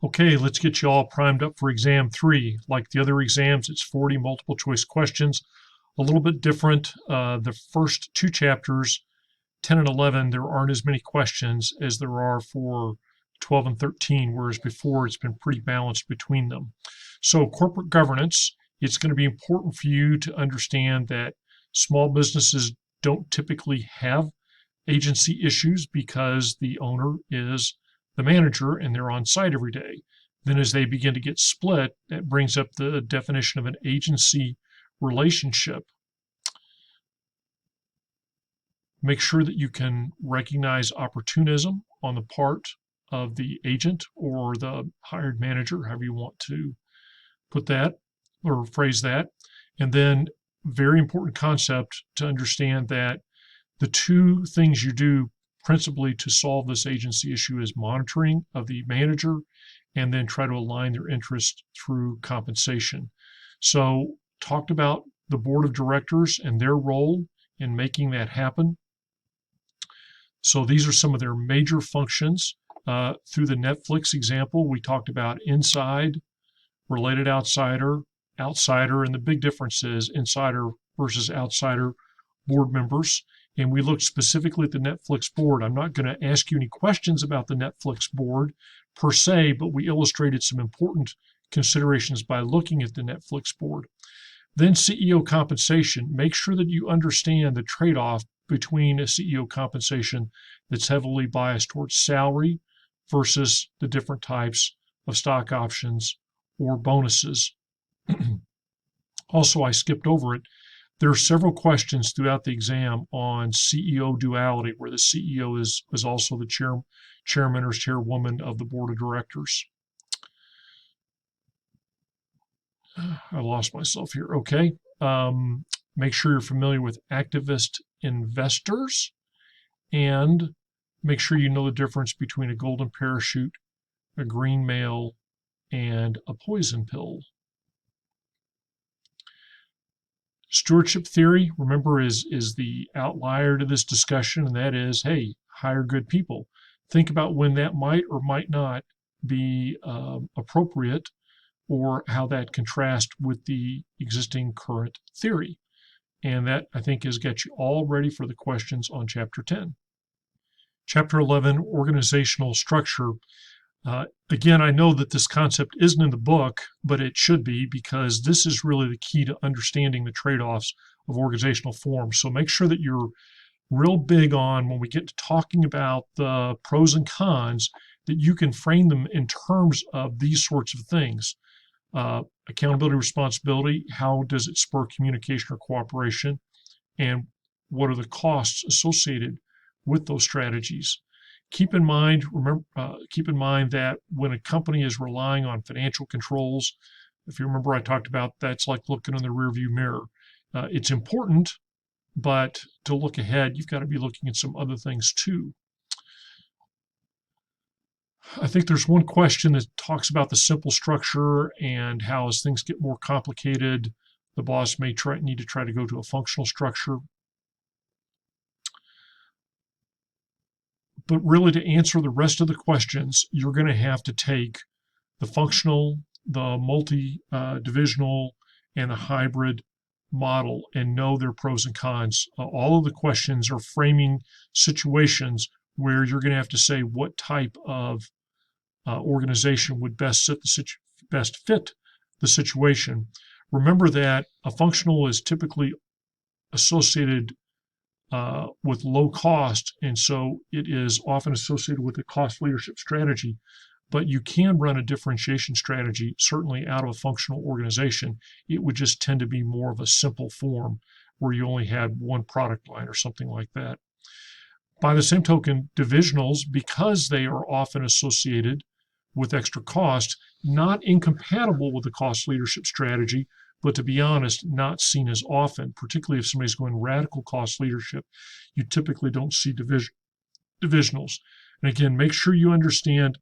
Okay, let's get you all primed up for exam 3. Like the other exams, it's 40 multiple choice questions. A little bit different. The first two chapters, 10 and 11, there aren't as many questions as there are for 12 and 13, whereas before it's been pretty balanced between them. So, corporate governance, it's going to be important for you to understand that small businesses don't typically have agency issues because the owner is the manager and they're on site every day. Then, as they begin to get split, that brings up the definition of an agency relationship. Make sure that you can recognize opportunism on the part of the agent or the hired manager, however you want to put that or phrase that. And then, very important concept to understand that the two things you do principally to solve this agency issue is monitoring of the manager and then try to align their interests through compensation. So, talked about the board of directors and their role in making that happen. So, these are some of their major functions. Through the Netflix example, we talked about inside, related outsider, outsider, and the big difference is insider versus outsider board members. And we looked specifically at the Netflix board. I'm not going to ask you any questions about the Netflix board per se, but we illustrated some important considerations by looking at the Netflix board. Then CEO compensation. Make sure that you understand the trade-off between a CEO compensation that's heavily biased towards salary versus the different types of stock options or bonuses. Also, I skipped over it. There are several questions throughout the exam on CEO duality, where the CEO is also the chairman or chairwoman of the board of directors. I lost myself here. Okay. Make sure you're familiar with activist investors and make sure you know the difference between a golden parachute, a green mail, and a poison pill. Stewardship theory, remember, is the outlier to this discussion, and that is, hey, hire good people. Think about when that might or might not be appropriate or how that contrasts with the existing current theory. And that, I think, has got you all ready for the questions on Chapter 10. Chapter 11, organizational structure. Again, I know that this concept isn't in the book, but it should be because this is really the key to understanding the trade-offs of organizational forms. So make sure that you're real big on when we get to talking about the pros and cons, that you can frame them in terms of these sorts of things. Accountability, responsibility, how does it spur communication or cooperation, and what are the costs associated with those strategies? Keep in mind that when a company is relying on financial controls, if you remember, I talked about that's like looking in the rearview mirror. It's important, but to look ahead, you've got to be looking at some other things too. I think there's one question that talks about the simple structure and how as things get more complicated, the boss may need to try to go to a functional structure. But really, to answer the rest of the questions, you're going to have to take the functional, the multi-divisional, and the hybrid model and know their pros and cons. All of the questions are framing situations where you're going to have to say what type of organization would best fit the situation. Remember that a functional is typically associated with low cost, and so it is often associated with a cost leadership strategy. But you can run a differentiation strategy, certainly out of a functional organization. It would just tend to be more of a simple form where you only had one product line or something like that. By the same token, divisionals, because they are often associated with extra cost, not incompatible with the cost leadership strategy, but to be honest, not seen as often, particularly if somebody's going radical cost leadership. You typically don't see divisionals. And again, make sure you understand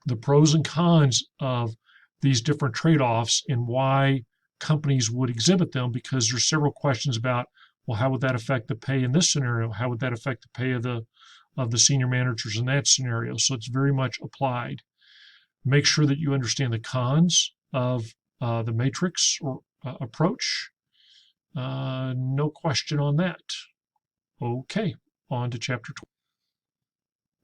the pros and cons of these different trade-offs and why companies would exhibit them, because there's several questions about, well, how would that affect the pay in this scenario? How would that affect the pay of the senior managers in that scenario? So it's very much applied. Make sure that you understand the cons of the matrix or approach. No question on that. Okay, on to chapter 12.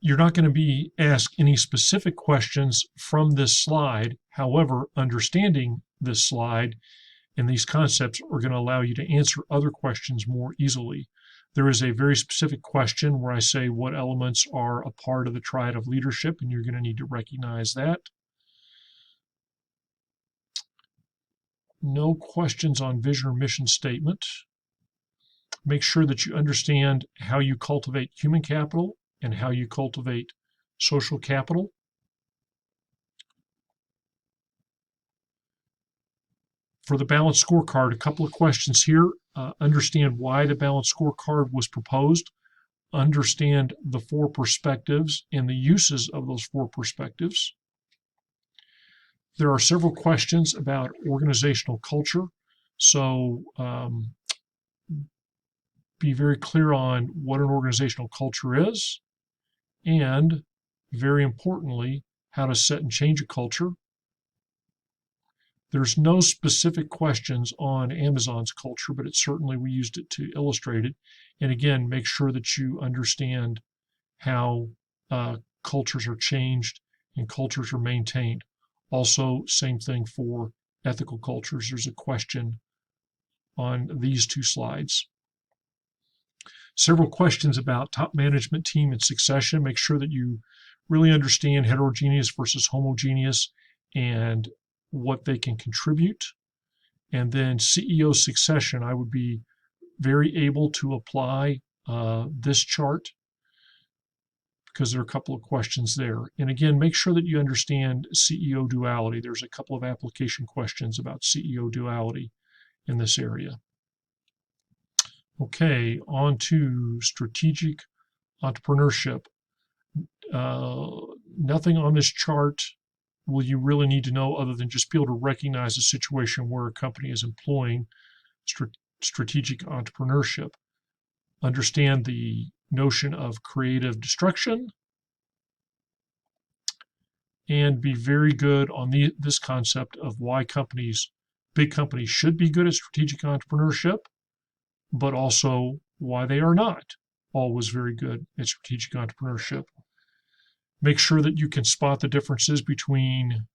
You're not going to be asked any specific questions from this slide. However, understanding this slide and these concepts are going to allow you to answer other questions more easily. There is a very specific question where I say what elements are a part of the triad of leadership, and you're going to need to recognize that. No questions on vision or mission statement. Make sure that you understand how you cultivate human capital and how you cultivate social capital. For the balanced scorecard, a couple of questions here. Understand why the balanced scorecard was proposed. Understand the four perspectives and the uses of those four perspectives. There are several questions about organizational culture. So be very clear on what an organizational culture is, and very importantly, how to set and change a culture. There's no specific questions on Amazon's culture, but it certainly we used it to illustrate it. And again, make sure that you understand how cultures are changed and cultures are maintained. Also, same thing for ethical cultures. There's a question on these two slides. Several questions about top management team and succession. Make sure that you really understand heterogeneous versus homogeneous and what they can contribute. And then CEO succession, I would be very able to apply this chart because there are a couple of questions there. And again, make sure that you understand CEO duality. There's a couple of application questions about CEO duality in this area. Okay, on to strategic entrepreneurship. Nothing on this chart will you really need to know other than just be able to recognize a situation where a company is employing strategic entrepreneurship. Understand the notion of creative destruction and be very good on this concept of why big companies should be good at strategic entrepreneurship, but also why they are not always very good at strategic entrepreneurship. Make sure that you can spot the differences between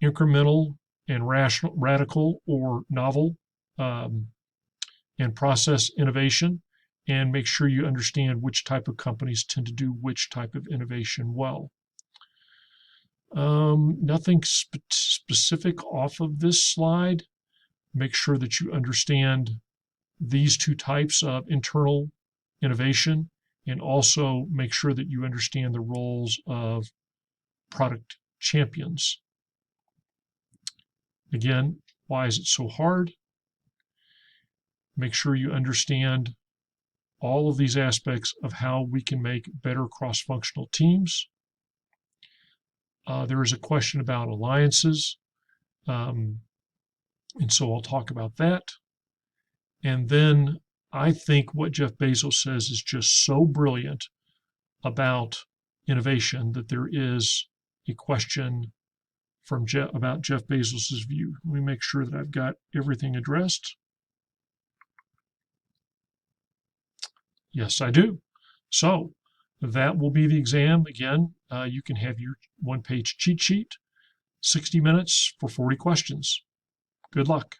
incremental and radical or novel and process innovation, and make sure you understand which type of companies tend to do which type of innovation well. Nothing specific off of this slide. Make sure that you understand these two types of internal innovation, and also make sure that you understand the roles of product champions. Again, why is it so hard? Make sure you understand all of these aspects of how we can make better cross-functional teams. There is a question about alliances, and so I'll talk about that. And then I think what Jeff Bezos says is just so brilliant about innovation that there is a question from about Jeff Bezos's view. Let me make sure that I've got everything addressed. Yes, I do. So that will be the exam. Again, you can have your one-page cheat sheet, 60 minutes for 40 questions. Good luck.